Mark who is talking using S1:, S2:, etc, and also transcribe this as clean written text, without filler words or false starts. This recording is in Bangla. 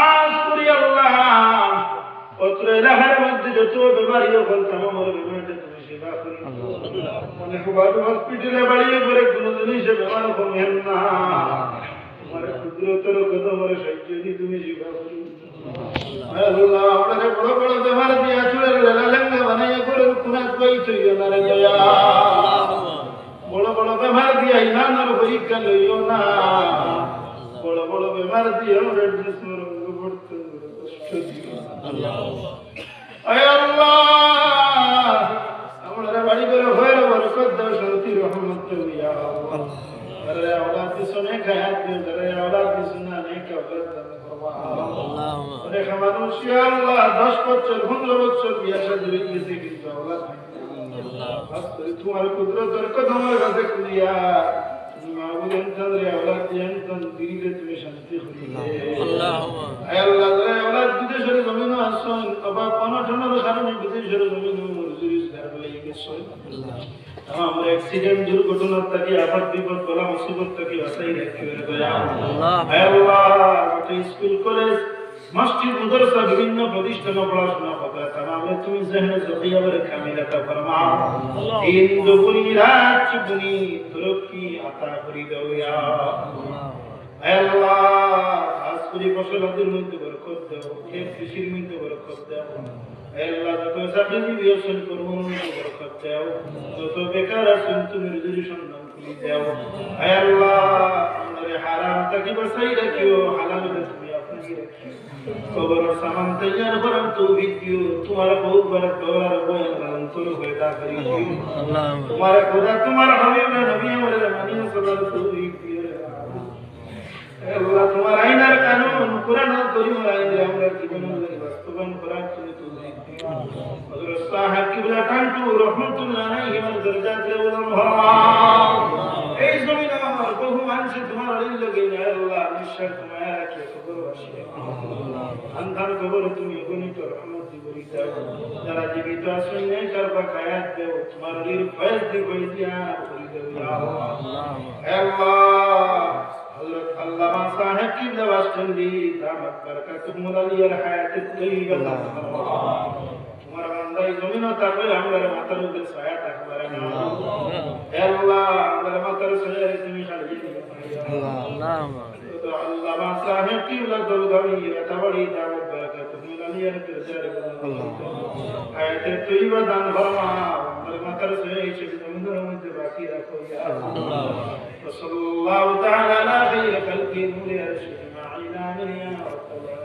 S1: আজ করি আল্লাহ অত্র এলাকার মধ্যে যত বেমারি হল তামাম বেমারিতে তুমি সেবা করি মানে সবার হসপিটালে বাড়িয়ে করে কোনো জিনিসে বেমার কমেন না তোমার কুদরতের কদমের সাহায্য দিয়ে তুমি সেবা করি আল্লাহ আমাদের বড় বড় বেমার দিয়ে চুলে লেলালেঙ্গা বানাইয়া করে কুনাত পাইছো না রে দয়া বড় বড় বেমার দিয়ে ইমানের পরীক্ষা লইও না বড় বড় বেমার দিয়ে আমাদের জিসমের অঙ্গ পড়তে কষ্ট দিও আয় আল্লাহ আমাদের বাড়ি করে হয়ে বরকত দাও শান্তি রহমত দাও ইয়া আল্লাহ আরে औलाद দিছনে খায়াত দিও আরে औलाद দিছনা নেক औलाद দান ফরমা আল্লাহুম্মা আরে মানুষ ইয়া আল্লাহ 10 বছর 15 বছর বিয়া শাদী হইছে কিন্তু औलाद আল্লাহ বাস তোমার কুদরতের কদমের কাছে কুলিয়া মাবুদ এনতারে औलाद দিয়েন তন দিলে তুমি শান্তি হইবে আল্লাহুম্মা আয় আল্লাহ আরে औलाद বিদেশের জমিন আসন অবা অনটনের কারণে বিদেশের জমিন মজুরি ছাড় হয়ে গেছে আল্লাহ আমরা অ্যাক্সিডেন্ট দুর্ঘটনা থেকে আফত বিপদ বলা মুসিবত থেকে বাঁচাই রাখিও দয়া আল্লাহ হে আল্লাহ কত স্কুল কলেজ মসজিদ মাদ্রাসা বিভিন্ন প্রতিষ্ঠান পড়াশোনা করতে তামাম তুমি জহনে জকিয়াবার কামিলাতা ফরমাও দিন দুপুরি রাত চুবনি তরক্কি আতা করি দাও ইয়া আল্লাহ হে আল্লাহ খাস করে ফসলাদের মধ্যে বরকত দাও খেত কৃষির মধ্যে বরকত দাও আল্লাহ যত চাকরি বিয়সন করুন বরকত দাও যত বেকার আছেন তুমি রুজি সন্ধান করে দাও হে আল্লাহ আমাদের হারাম থেকে বাঁচাই রাখিও হালাল তুমি আপনি রাখিও কবর সামান তৈয়ার করার তৌফিক দিও তোমার বহু বড় দোয়ার বয়ান অন্তর হয়তা করি দিও আল্লাহ তোমার খোদা তোমার হাবিব নবী আমাদের মানিয়ে চলার তৌফিক দিও আল্লাহ তোমার আইনার কানুন কুরআন করিমের আইনে আমরা জীবনে বাস্তবায়ন করার জন্য তৌফিক দিও হযরত সাহেব কিবলা কান্টু রাহমাতুল্লাহ আলাইহি ওয়া দরজাতে উলাম এই জমিন আমার বহু মানুষ তোমার আইন লাগে আল্লাহ নিশ্চয় তোমার রাখে কবর বসিয়ে আল্লাহ আন্ধার কবর তুমি গণিত রহমত দিবি দাও যারা জীবিত আছেন নেকার বা হায়াত দাও তোমার লির ফয়েজ দিয়া করি দাও ইয়া আল্লাহ আল্লাহ হযরত আল্লামা সাহেব কিবলা ওয়াসতন্দি দামাত বারাকাতুহুম আলিয়ার হায়াতুত তাইয়্যিবা তোমার বান্দাই জমিন তাকবে আমাদের মাথার উপরে ছায়া থাকবে না আল্লাহ আমাদের মাথার ছায়া তুমি খালি আল্লাহ আল্লামা সাহেব কিবলা দলগামী রাতাবাড়ি দামাত বারাকাতুহুম আলিয়ার দরজারে আল্লাহ হায়াতুত তাইয়্যিবা দান ফরমা আমাদের মাথার ছায়া হিসেবে জমিনের মধ্যে বাকি রাখো ইয়া আল্লাহ وصلى الله تعالى على خير خلقه نور عرشه معنا من